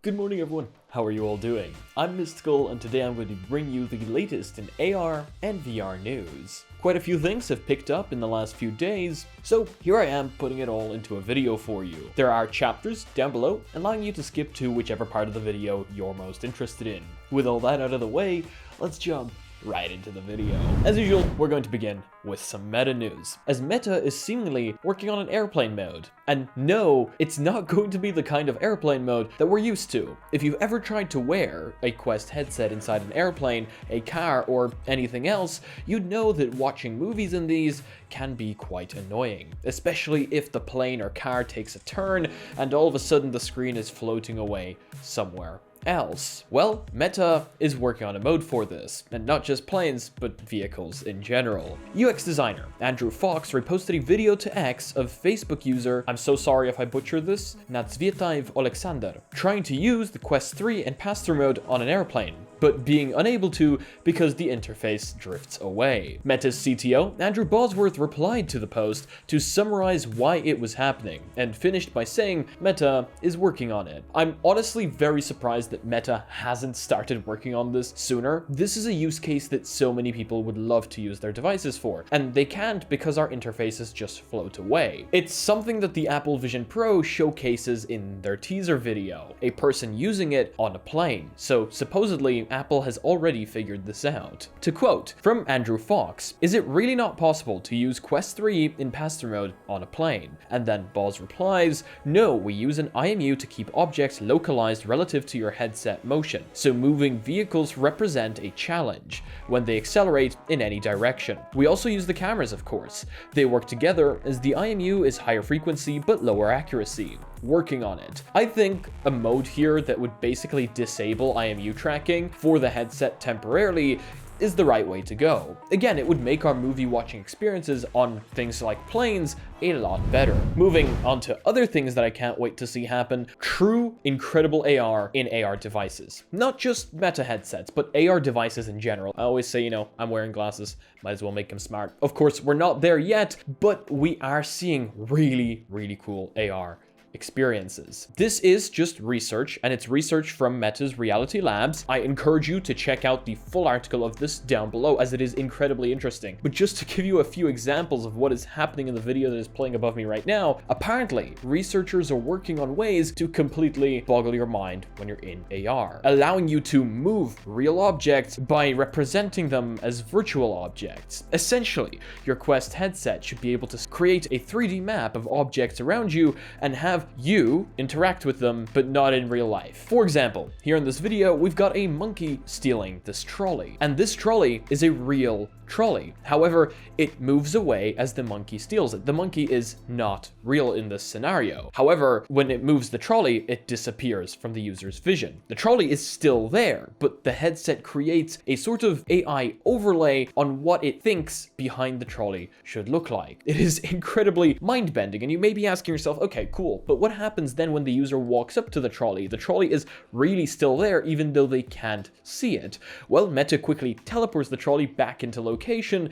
Good morning everyone, how are you all doing? I'm Mysticle and today I'm going to bring you the latest in AR and VR news. Quite a few things have picked up in the last few days, so here I am putting it all into a video for you. There are chapters down below allowing you to skip to whichever part of the video you're most interested in. With all that out of the way, let's jump right into the video. As usual, we're going to begin with some meta news, as Meta is seemingly working on an airplane mode. And no, it's not going to be the kind of airplane mode that we're used to. If you've ever tried to wear a Quest headset inside an airplane, a car, or anything else, you'd know that watching movies in these can be quite annoying, especially if the plane or car takes a turn and all of a sudden the screen is floating away somewhere else. Well, Meta is working on a mode for this, and not just planes, but vehicles in general. UX designer Andrew Fox reposted a video to X of Facebook user, I'm so sorry if I butchered this, VeryEvilShadow, trying to use the Quest 3 in pass-through mode on an airplane, but being unable to because the interface drifts away. Meta's CTO, Andrew Bosworth, replied to the post to summarize why it was happening, and finished by saying Meta is working on it. I'm honestly very surprised that Meta hasn't started working on this sooner. This is a use case that so many people would love to use their devices for, and they can't because our interfaces just float away. It's something that the Apple Vision Pro showcases in their teaser video, a person using it on a plane. So supposedly, Apple has already figured this out. To quote from Andrew Fox, "Is it really not possible to use Quest 3 in pass-through mode on a plane?" And then Boz replies, "No, we use an IMU to keep objects localized relative to your headset motion, so moving vehicles represent a challenge when they accelerate in any direction. We also use the cameras, of course. They work together as the IMU is higher frequency but lower accuracy. Working on it." I think a mode here that would basically disable IMU tracking for the headset temporarily is the right way to go. Again, it would make our movie watching experiences on things like planes a lot better. Moving on to other things that I can't wait to see happen, true incredible AR in AR devices. Not just Meta headsets, but AR devices in general. I always say, I'm wearing glasses, might as well make them smart. Of course, we're not there yet, but we are seeing really, really cool AR experiences. This is just research, and it's research from Meta's Reality Labs. I encourage you to check out the full article of this down below, as it is incredibly interesting. But just to give you a few examples of what is happening in the video that is playing above me right now, apparently researchers are working on ways to completely boggle your mind when you're in AR, allowing you to move real objects by representing them as virtual objects. Essentially, your Quest headset should be able to create a 3D map of objects around you and have you interact with them, but not in real life. For example, here in this video, we've got a monkey stealing this trolley, and this trolley is a real trolley. However, it moves away as the monkey steals it. The monkey is not real in this scenario. However, when it moves the trolley, it disappears from the user's vision. The trolley is still there, but the headset creates a sort of AI overlay on what it thinks behind the trolley should look like. It is incredibly mind-bending, and you may be asking yourself, okay, cool, but what happens then when the user walks up to the trolley? The trolley is really still there, even though they can't see it. Well, Meta quickly teleports the trolley back into location.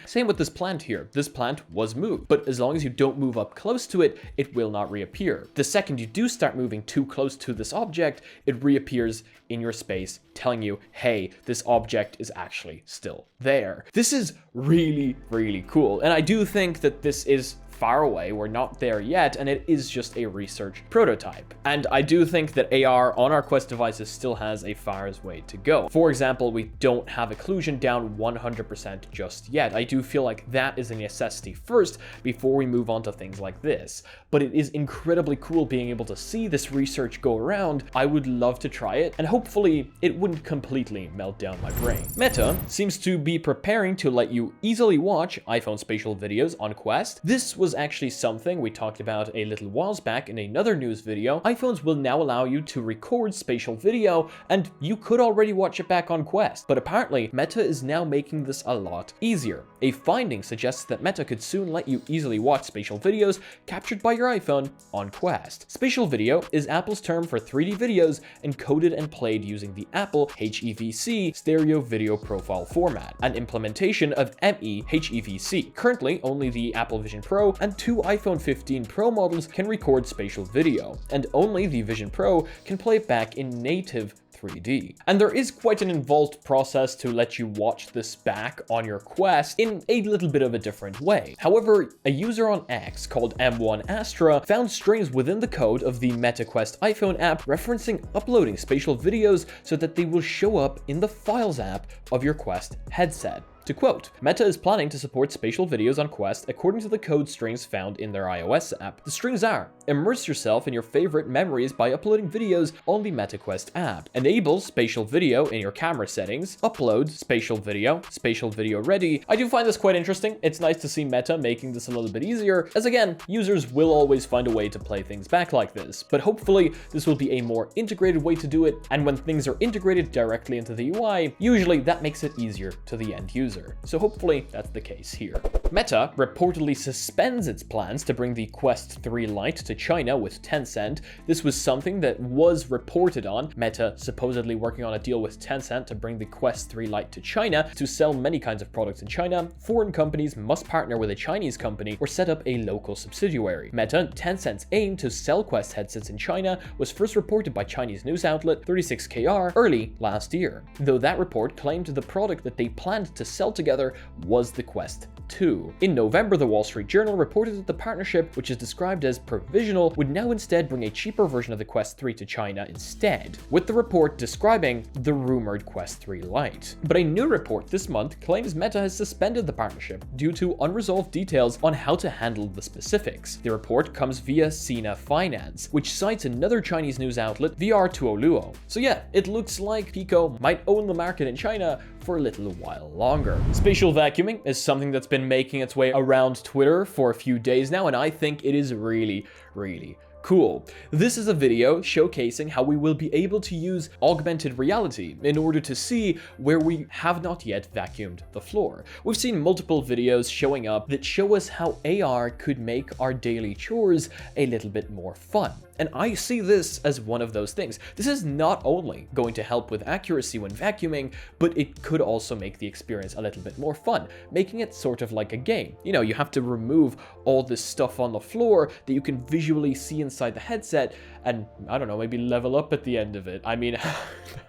Same with this plant here. This plant was moved, but as long as you don't move up close to it, it will not reappear. The second you do start moving too close to this object, it reappears in your space, telling you, hey, this object is actually still there. This is really, really cool. And I do think that this is far away. We're not there yet, and it is just a research prototype. And I do think that AR on our Quest devices still has a far way to go. For example, we don't have occlusion down 100% just yet. I do feel like that is a necessity first before we move on to things like this. But it is incredibly cool being able to see this research go around. I would love to try it, and hopefully it wouldn't completely melt down my brain. Meta seems to be preparing to let you easily watch iPhone spatial videos on Quest. This was actually something we talked about a little whiles back in another news video. iPhones will now allow you to record spatial video, and you could already watch it back on Quest. But apparently, Meta is now making this a lot easier. A finding suggests that Meta could soon let you easily watch spatial videos captured by your iPhone on Quest. Spatial video is Apple's term for 3D videos encoded and played using the Apple HEVC stereo video profile format, an implementation of ME HEVC. Currently, only the Apple Vision Pro and 2 iPhone 15 Pro models can record spatial video, and only the Vision Pro can play it back in native 3D. And there is quite an involved process to let you watch this back on your Quest in a little bit of a different way. However, a user on X called M1 Astra found strings within the code of the MetaQuest iPhone app referencing uploading spatial videos so that they will show up in the Files app of your Quest headset. To quote, Meta is planning to support spatial videos on Quest according to the code strings found in their iOS app. The strings are: immerse yourself in your favorite memories by uploading videos on the MetaQuest app. Enable spatial video in your camera settings. Upload spatial video ready. I do find this quite interesting. It's nice to see Meta making this a little bit easier, as again, users will always find a way to play things back like this, but hopefully this will be a more integrated way to do it, and when things are integrated directly into the UI, usually that makes it easier to the end user. So hopefully that's the case here. Meta reportedly suspends its plans to bring the Quest 3 Lite to China with Tencent. This was something that was reported on. Meta supposedly working on a deal with Tencent to bring the Quest 3 Lite to China to sell many kinds of products in China. Foreign companies must partner with a Chinese company or set up a local subsidiary. Meta and Tencent's aim to sell Quest headsets in China was first reported by Chinese news outlet 36KR early last year, though that report claimed the product that they planned to sell together was the Quest 2. In November, the Wall Street Journal reported that the partnership, which is described as provisional, would now instead bring a cheaper version of the Quest 3 to China instead, with the report describing the rumored Quest 3 Lite. But a new report this month claims Meta has suspended the partnership due to unresolved details on how to handle the specifics. The report comes via Sina Finance, which cites another Chinese news outlet, VR2Luo. So yeah, it looks like Pico might own the market in China for a little while longer. Spatial vacuuming is something that's been making its way around Twitter for a few days now, and I think it is really cool. This is a video showcasing how we will be able to use augmented reality in order to see where we have not yet vacuumed the floor. We've seen multiple videos showing up that show us how AR could make our daily chores a little bit more fun. And I see this as one of those things. This is not only going to help with accuracy when vacuuming, but it could also make the experience a little bit more fun, making it sort of like a game. You know, you have to remove all this stuff on the floor that you can visually see inside the headset and, I don't know, maybe level up at the end of it. I mean,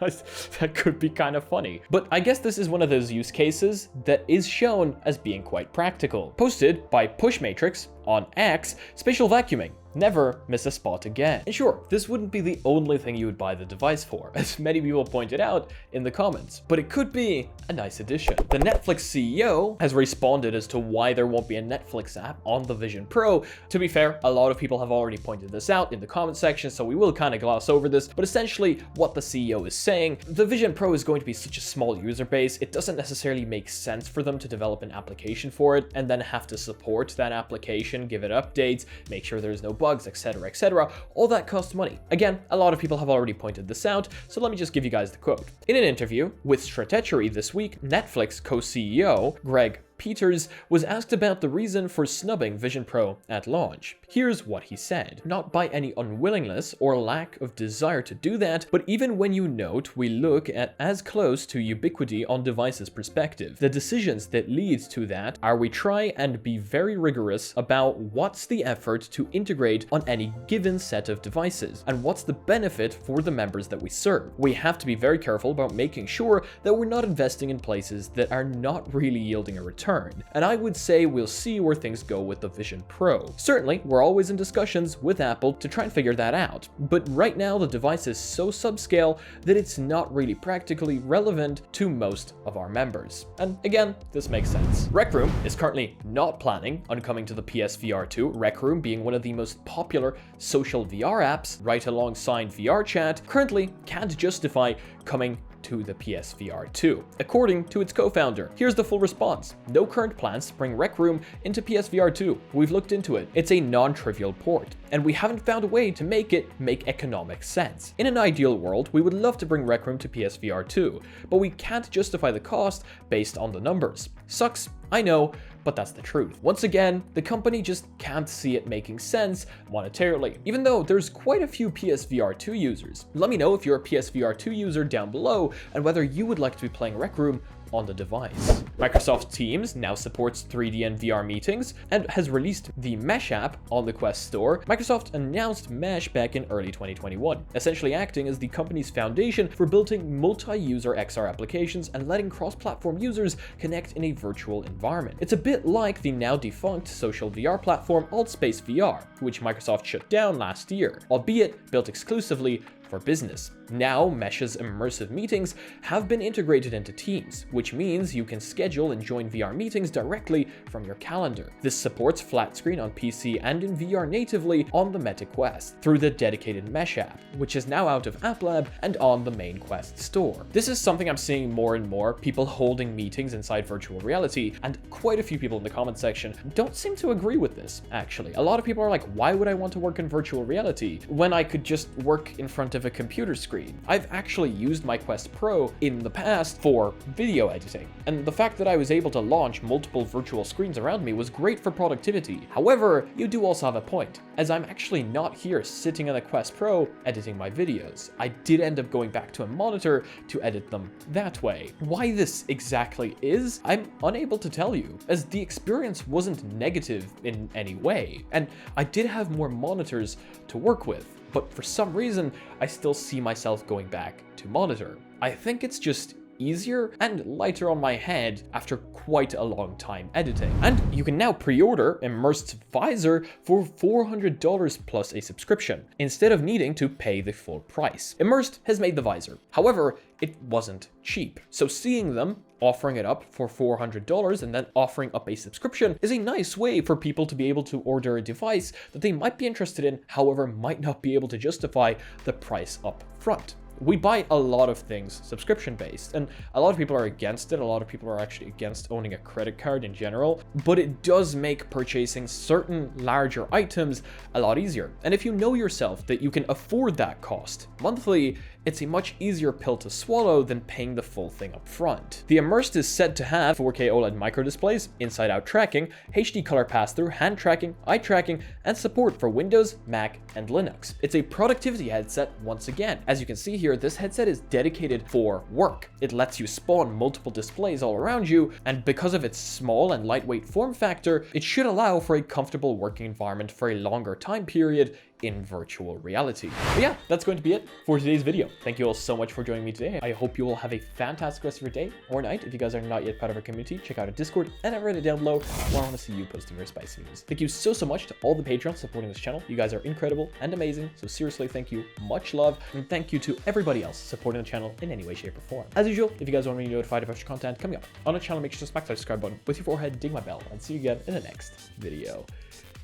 that could be kind of funny. But I guess this is one of those use cases that is shown as being quite practical. Posted by Pushmatrix on X, spatial vacuuming. Never miss a spot again. And sure, this wouldn't be the only thing you would buy the device for, as many people pointed out in the comments, but it could be a nice addition. The Netflix CEO has responded as to why there won't be a Netflix app on the Vision Pro. To be fair, a lot of people have already pointed this out in the comment section, so we will kind of gloss over this, but essentially what the CEO is saying, the Vision Pro is going to be such a small user base, it doesn't necessarily make sense for them to develop an application for it and then have to support that application, give it updates, make sure there's no bugs, etc, etc. All that costs money. Again, a lot of people have already pointed this out, so let me just give you guys the quote. In an interview with Stratechery this week, Netflix co-CEO Greg Peters was asked about the reason for snubbing Vision Pro at launch. Here's what he said. Not by any unwillingness or lack of desire to do that, but even when you note we look at as close to ubiquity on devices perspective. The decisions that lead to that are we try and be very rigorous about what's the effort to integrate on any given set of devices and what's the benefit for the members that we serve. We have to be very careful about making sure that we're not investing in places that are not really yielding a return. And I would say we'll see where things go with the Vision Pro. Certainly, we're always in discussions with Apple to try and figure that out, but right now the device is so subscale that it's not really practically relevant to most of our members. And again, this makes sense. Rec Room is currently not planning on coming to the PSVR 2, Rec Room being one of the most popular social VR apps right alongside VR chat, currently can't justify coming to the PSVR 2, according to its co-founder. Here's the full response. No current plans to bring Rec Room into PSVR 2. We've looked into it. It's a non-trivial port, and we haven't found a way to make it make economic sense. In an ideal world, we would love to bring Rec Room to PSVR 2, but we can't justify the cost based on the numbers. Sucks, I know, but that's the truth. Once again, the company just can't see it making sense monetarily, even though there's quite a few PSVR 2 users. Let me know if you're a PSVR 2 user down below and whether you would like to be playing Rec Room on the device. Microsoft Teams now supports 3D and VR meetings and has released the Mesh app on the Quest Store. Microsoft announced Mesh back in early 2021, essentially acting as the company's foundation for building multi-user XR applications and letting cross-platform users connect in a virtual environment. It's a bit like the now defunct social VR platform AltspaceVR, which Microsoft shut down last year, albeit built exclusively for business. Now, Mesh's immersive meetings have been integrated into Teams, which means you can schedule and join VR meetings directly from your calendar. This supports flat screen on PC and in VR natively on the Meta Quest through the dedicated Mesh app, which is now out of App Lab and on the main Quest store. This is something I'm seeing more and more, people holding meetings inside virtual reality, and quite a few people in the comment section don't seem to agree with this, actually. A lot of people are like, why would I want to work in virtual reality when I could just work in front of a computer screen? I've actually used my Quest Pro in the past for video editing, and the fact that I was able to launch multiple virtual screens around me was great for productivity. However, you do also have a point, as I'm actually not here sitting on a Quest Pro editing my videos. I did end up going back to a monitor to edit them that way. Why this exactly is, I'm unable to tell you, as the experience wasn't negative in any way, and I did have more monitors to work with. But for some reason, I still see myself going back to monitor. I think it's just easier and lighter on my head after quite a long time editing. And you can now pre-order Immersed's visor for $400 plus a subscription, instead of needing to pay the full price. Immersed has made the visor. However, it wasn't cheap. So seeing them offering it up for $400 and then offering up a subscription is a nice way for people to be able to order a device that they might be interested in, however might not be able to justify the price up front. We buy a lot of things subscription-based, and a lot of people are against it. A lot of people are actually against owning a credit card in general, but it does make purchasing certain larger items a lot easier. And if you know yourself that you can afford that cost monthly, it's a much easier pill to swallow than paying the full thing up front. The Immersed is said to have 4K OLED microdisplays, inside-out tracking, HD color pass-through, hand tracking, eye tracking, and support for Windows, Mac, and Linux. It's a productivity headset once again. As you can see here, this headset is dedicated for work. It lets you spawn multiple displays all around you, and because of its small and lightweight form factor, it should allow for a comfortable working environment for a longer time period in virtual reality. But yeah, that's going to be it for today's video. Thank you all so much for joining me today. I hope you will have a fantastic rest of your day or night. If you guys are not yet part of our community, check out our Discord and our Reddit down below, where I want to see you posting your spicy news. Thank you so much to all the patrons supporting this channel. You guys are incredible and amazing, so seriously, thank you, much love, and thank you to everybody else supporting the channel in any way, shape, or form. As usual, if you guys want to be notified of extra content coming up on the channel, make sure to smack that subscribe button with your forehead, ding my bell, and see you again in the next video.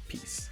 Peace.